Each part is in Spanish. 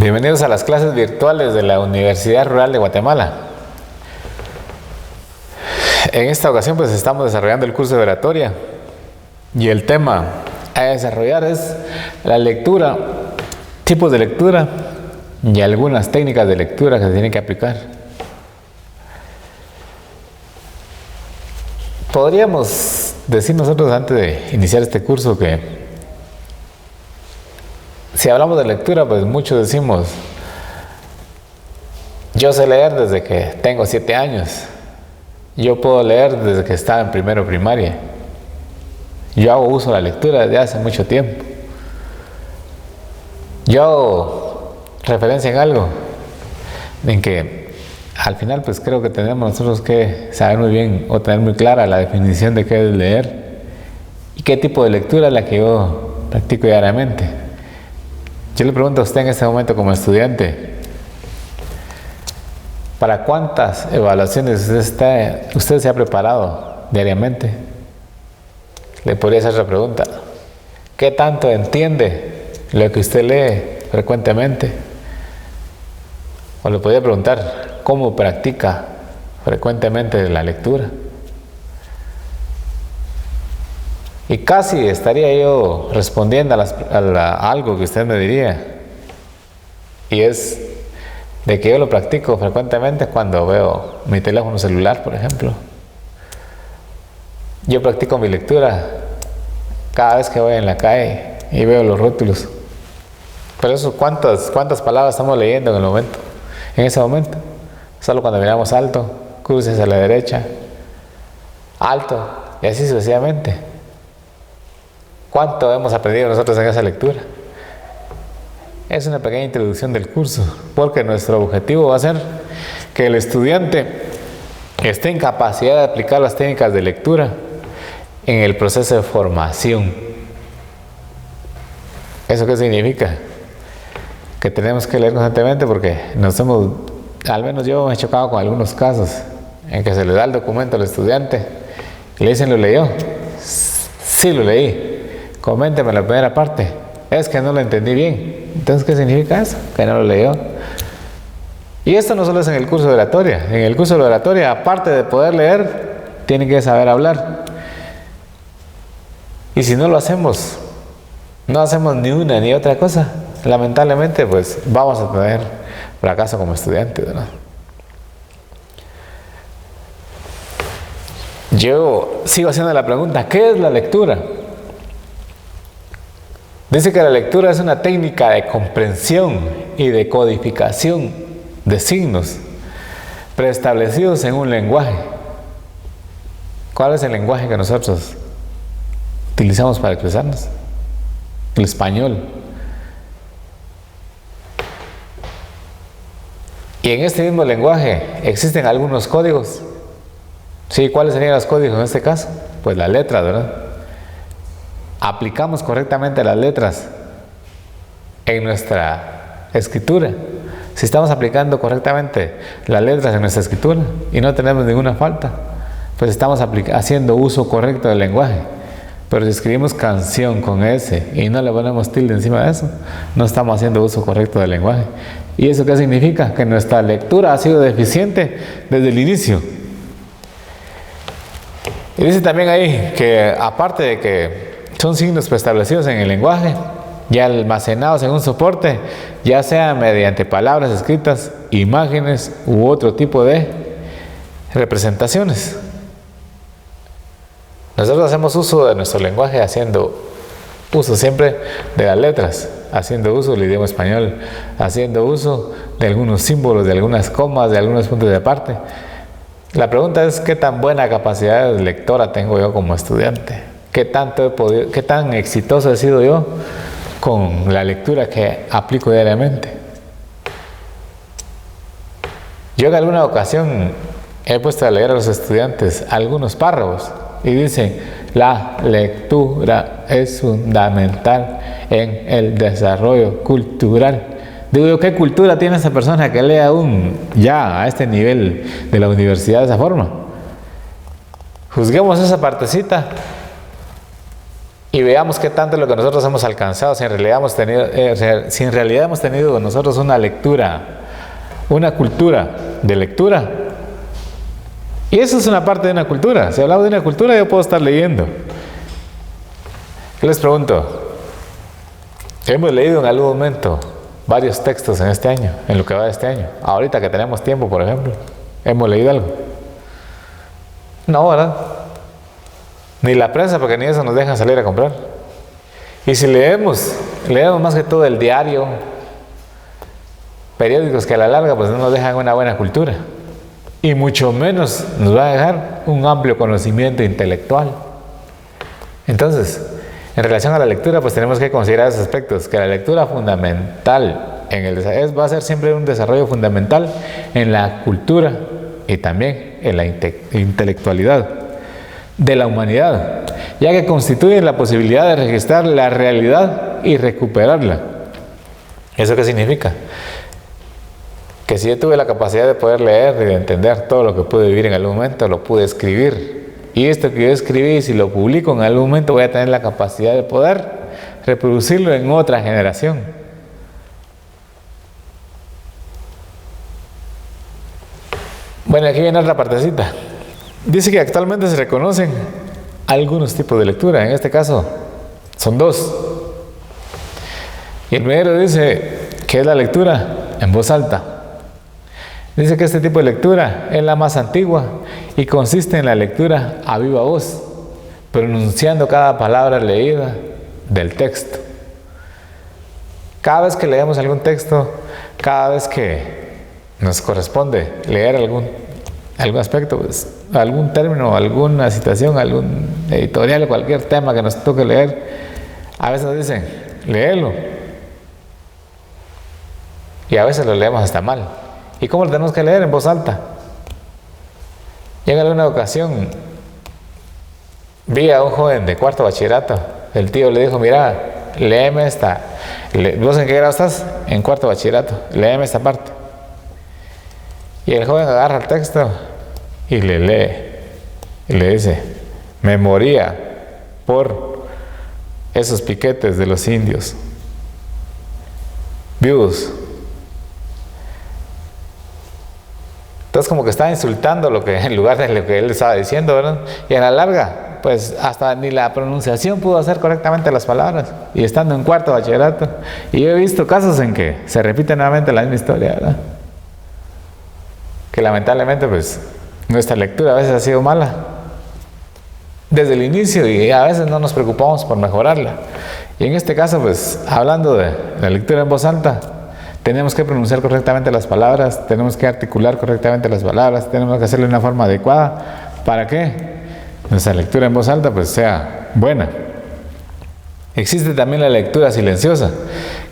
Bienvenidos a las clases virtuales de la Universidad Rural de Guatemala. En esta ocasión pues estamos desarrollando el curso de oratoria y el tema a desarrollar es la lectura, tipos de lectura y algunas técnicas de lectura que se tienen que aplicar. Podríamos decir nosotros antes de iniciar este curso que si hablamos de lectura, pues muchos decimos, yo sé leer desde que tengo 7 años, yo puedo leer desde que estaba en primero primaria, yo hago uso de la lectura desde hace mucho tiempo, yo hago referencia en algo, en que al final pues creo que tenemos nosotros que saber muy bien o tener muy clara la definición de qué es leer y qué tipo de lectura es la que yo practico diariamente. Yo le pregunto a usted en este momento como estudiante, ¿para cuántas evaluaciones usted se ha preparado diariamente? Le podría hacer la pregunta, ¿qué tanto entiende lo que usted lee frecuentemente? O le podría preguntar, ¿cómo practica frecuentemente la lectura? Y casi estaría yo respondiendo a algo que usted me diría, y es de que yo lo practico frecuentemente cuando veo mi teléfono celular, por ejemplo. Yo practico mi lectura cada vez que voy en la calle y veo los rótulos. Pero eso, ¿cuántas palabras estamos leyendo en ese momento? Solo cuando miramos alto, cruces a la derecha, alto, y así sucesivamente. ¿Cuánto hemos aprendido nosotros en esa lectura? Es una pequeña introducción del curso, porque nuestro objetivo va a ser que el estudiante esté en capacidad de aplicar las técnicas de lectura en el proceso de formación. ¿Eso qué significa? Que tenemos que leer constantemente porque al menos yo me he chocado con algunos casos en que se le da el documento al estudiante y le dicen, ¿lo leyó? Sí, lo leí. Coménteme la primera parte. Es que no lo entendí bien. Entonces, ¿qué significa eso? Que no lo leyó. Y esto no solo es en el curso de oratoria. En el curso de oratoria, aparte de poder leer, tienen que saber hablar. Y si no lo hacemos, no hacemos ni una ni otra cosa, lamentablemente, pues vamos a tener fracaso como estudiantes, ¿verdad? Yo sigo haciendo la pregunta, ¿qué es la lectura? Dice que la lectura es una técnica de comprensión y de codificación de signos preestablecidos en un lenguaje. ¿Cuál es el lenguaje que nosotros utilizamos para expresarnos? El español. Y en este mismo lenguaje existen algunos códigos. Sí, ¿cuáles serían los códigos en este caso? Pues las letras, ¿verdad? Aplicamos correctamente las letras en nuestra escritura. Si estamos aplicando correctamente las letras en nuestra escritura y no tenemos ninguna falta, pues estamos haciendo uso correcto del lenguaje. Pero si escribimos canción con S y no le ponemos tilde encima de eso, no estamos haciendo uso correcto del lenguaje. ¿Y eso qué significa? Que nuestra lectura ha sido deficiente desde el inicio. Y dice también ahí que aparte de que son signos preestablecidos en el lenguaje y almacenados en un soporte, ya sea mediante palabras escritas, imágenes u otro tipo de representaciones. Nosotros hacemos uso de nuestro lenguaje haciendo uso siempre de las letras, haciendo uso del idioma español, haciendo uso de algunos símbolos, de algunas comas, de algunos puntos de aparte. La pregunta es, ¿qué tan buena capacidad de lectora tengo yo como estudiante? ¿Qué tan exitoso he sido yo con la lectura que aplico diariamente? Yo en alguna ocasión he puesto a leer a los estudiantes algunos párrafos y dicen, la lectura es fundamental en el desarrollo cultural. Digo yo, ¿qué cultura tiene esa persona que lee aún ya a este nivel de la universidad de esa forma? Juzguemos esa partecita y veamos qué tanto es lo que nosotros hemos alcanzado, si en realidad hemos tenido nosotros una lectura, una cultura de lectura. Y eso es una parte de una cultura. Si hablamos de una cultura, yo puedo estar leyendo. Yo les pregunto, hemos leído en algún momento varios textos en este año, en lo que va de este año. Ahorita que tenemos tiempo, por ejemplo, ¿hemos leído algo? No, ¿verdad? Ni la prensa, porque ni eso nos dejan salir a comprar. Y si leemos más que todo el diario, periódicos que a la larga pues no nos dejan una buena cultura. Y mucho menos nos va a dejar un amplio conocimiento intelectual. Entonces, en relación a la lectura, pues tenemos que considerar esos aspectos, que la lectura fundamental va a ser siempre un desarrollo fundamental en la cultura y también en la intelectualidad de la humanidad, ya que constituye la posibilidad de registrar la realidad y recuperarla. ¿Eso qué significa? Que si yo tuve la capacidad de poder leer y de entender todo lo que pude vivir en algún momento, lo pude escribir. Y esto que yo escribí, si lo publico en algún momento, voy a tener la capacidad de poder reproducirlo en otra generación. Bueno, aquí viene otra partecita. Dice que actualmente se reconocen algunos tipos de lectura. En este caso, son dos. Y el primero dice que es la lectura en voz alta. Dice que este tipo de lectura es la más antigua y consiste en la lectura a viva voz, pronunciando cada palabra leída del texto. Cada vez que leemos algún texto, cada vez que nos corresponde leer algún aspecto, pues, algún término, alguna citación, algún editorial o cualquier tema que nos toque leer, a veces nos dicen, léelo. Y a veces lo leemos hasta mal. ¿Y cómo lo tenemos que leer? En voz alta. Y en alguna ocasión vi a un joven de cuarto bachillerato. El tío le dijo, mira, léeme esta. ¿Vos en qué grado estás? En cuarto bachillerato. Léeme esta parte. Y el joven agarra el texto y le lee. Y le dice, me moría por esos piquetes de los indios vivos. Entonces como que estaba insultando en lugar de lo que él estaba diciendo, ¿verdad? Y a la larga, pues hasta ni la pronunciación pudo hacer correctamente las palabras. Y estando en cuarto bachillerato. Y yo he visto casos en que se repite nuevamente la misma historia, ¿verdad? Que lamentablemente, pues, nuestra lectura a veces ha sido mala desde el inicio y a veces no nos preocupamos por mejorarla. Y en este caso, pues, hablando de la lectura en voz alta, tenemos que pronunciar correctamente las palabras, tenemos que articular correctamente las palabras, tenemos que hacerlo de una forma adecuada para que nuestra lectura en voz alta pues sea buena. Existe también la lectura silenciosa,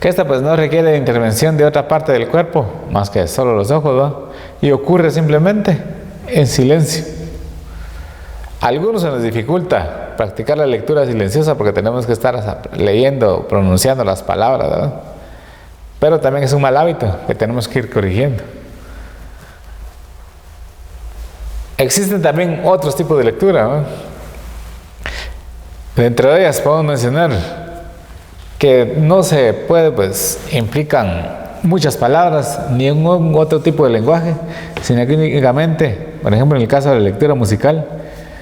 que esta pues no requiere de intervención de otra parte del cuerpo, más que solo los ojos, ¿no? Y ocurre simplemente en silencio. A algunos se nos dificulta practicar la lectura silenciosa porque tenemos que estar leyendo, pronunciando las palabras, ¿verdad? Pero también es un mal hábito que tenemos que ir corrigiendo. Existen también otros tipos de lectura, ¿no? Dentro de ellas podemos mencionar que no se puede, pues, implican muchas palabras ni un otro tipo de lenguaje, sino que únicamente, por ejemplo, en el caso de la lectura musical,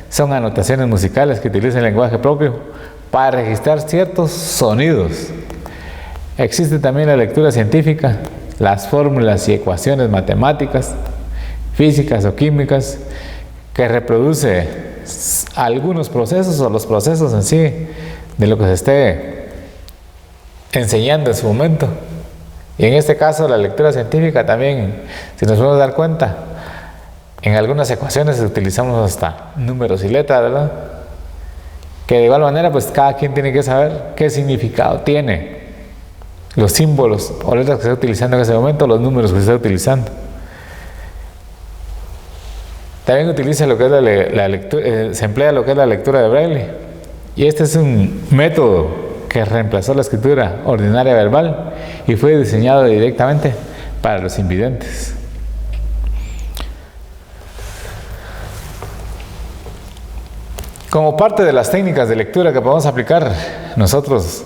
son anotaciones musicales que utilizan el lenguaje propio para registrar ciertos sonidos. Existe también la lectura científica, las fórmulas y ecuaciones matemáticas, físicas o químicas, que reproduce algunos procesos o los procesos en sí de lo que se esté enseñando en su momento. Y en este caso la lectura científica también, si nos podemos dar cuenta, en algunas ecuaciones utilizamos hasta números y letras, ¿verdad? Que de igual manera pues cada quien tiene que saber qué significado tiene los símbolos o letras que se está utilizando en ese momento, los números que se está utilizando. También utiliza lo que es la lectura, se emplea lo que es la lectura de Braille. Y este es un método que reemplazó la escritura ordinaria verbal y fue diseñado directamente para los invidentes. Como parte de las técnicas de lectura que podemos aplicar nosotros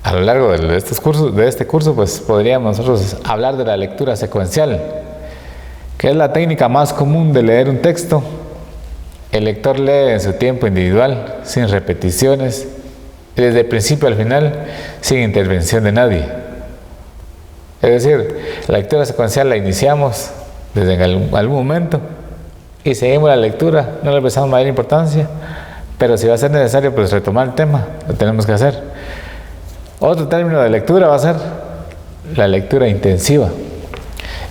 a lo largo de este curso, pues podríamos nosotros hablar de la lectura secuencial, que es la técnica más común de leer un texto. El lector lee en su tiempo individual, sin repeticiones, y desde el principio al final, sin intervención de nadie. Es decir, la lectura secuencial la iniciamos desde algún momento y seguimos la lectura, no le prestamos mayor importancia, pero si va a ser necesario pues retomar el tema, lo tenemos que hacer. Otro término de lectura va a ser la lectura intensiva.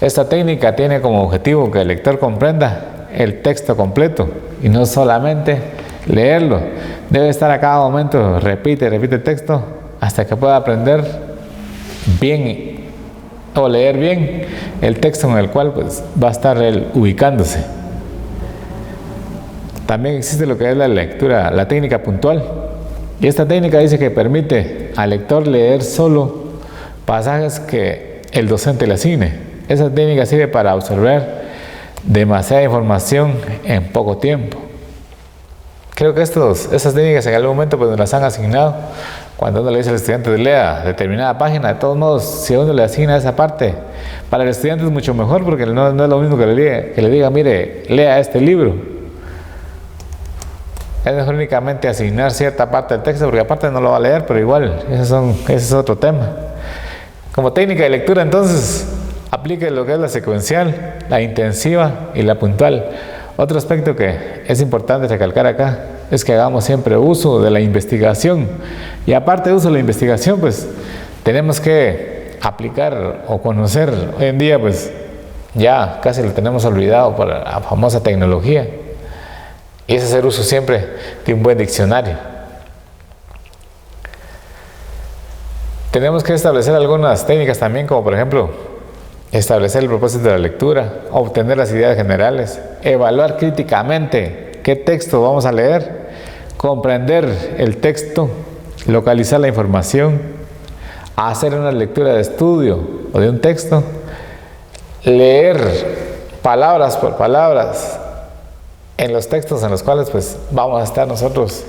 Esta técnica tiene como objetivo que el lector comprenda el texto completo y no solamente leerlo. Debe estar a cada momento, repite el texto hasta que pueda aprender bien o leer bien el texto en el cual pues va a estar él ubicándose. También existe lo que es la lectura, la técnica puntual. Y esta técnica dice que permite al lector leer solo pasajes que el docente le asigne. Esa técnica sirve para absorber demasiada información en poco tiempo. Creo que esas técnicas en algún momento pues nos las han asignado. Cuando uno le dice al estudiante lea determinada página, de todos modos, si uno le asigna esa parte, para el estudiante es mucho mejor porque no es lo mismo que le diga, mire, lea este libro. Es mejor únicamente asignar cierta parte del texto, porque aparte no lo va a leer, pero igual, ese es otro tema. Como técnica de lectura, entonces, aplique lo que es la secuencial, la intensiva y la puntual. Otro aspecto que es importante recalcar acá es que hagamos siempre uso de la investigación. Y aparte de uso de la investigación, pues, tenemos que aplicar o conocer. Hoy en día, pues, ya casi lo tenemos olvidado por la famosa tecnología. Y es hacer uso siempre de un buen diccionario. Tenemos que establecer algunas técnicas también, como por ejemplo, establecer el propósito de la lectura, obtener las ideas generales, evaluar críticamente qué texto vamos a leer, comprender el texto, localizar la información, hacer una lectura de estudio o de un texto, leer palabras por palabras en los textos en los cuales pues vamos a estar nosotros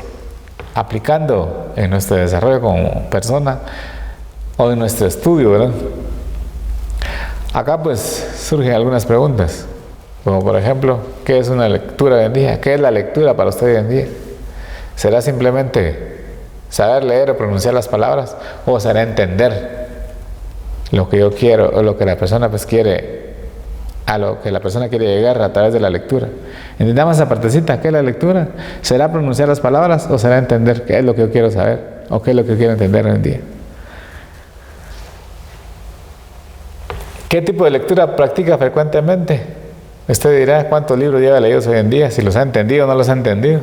aplicando en nuestro desarrollo como persona o en nuestro estudio, ¿verdad? Acá pues surgen algunas preguntas, como por ejemplo, ¿qué es una lectura hoy en día? ¿Qué es la lectura para usted hoy en día? ¿Será simplemente saber leer o pronunciar las palabras? ¿O será entender lo que yo quiero o lo que la persona pues quiere, a lo que la persona quiere llegar a través de la lectura? Entendamos esa partecita, ¿qué es la lectura? ¿Será pronunciar las palabras o será entender qué es lo que yo quiero saber o qué es lo que quiero entender hoy en día? ¿Qué tipo de lectura practica frecuentemente? Usted dirá, ¿cuántos libros lleva leídos hoy en día? Si los ha entendido o no los ha entendido.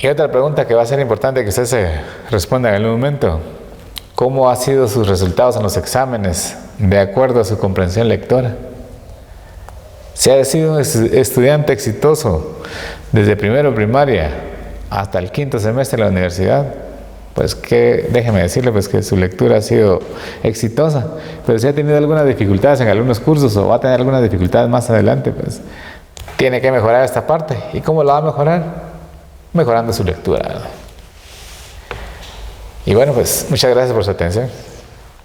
Y otra pregunta que va a ser importante que usted se responda en algún momento: ¿cómo han sido sus resultados en los exámenes de acuerdo a su comprensión lectora? Si ha sido un estudiante exitoso desde primero primaria hasta el quinto semestre de la universidad, pues que déjeme decirle pues que su lectura ha sido exitosa. Pero si ha tenido algunas dificultades en algunos cursos o va a tener algunas dificultades más adelante, pues tiene que mejorar esta parte. ¿Y cómo la va a mejorar? Mejorando su lectura. Y bueno, pues muchas gracias por su atención.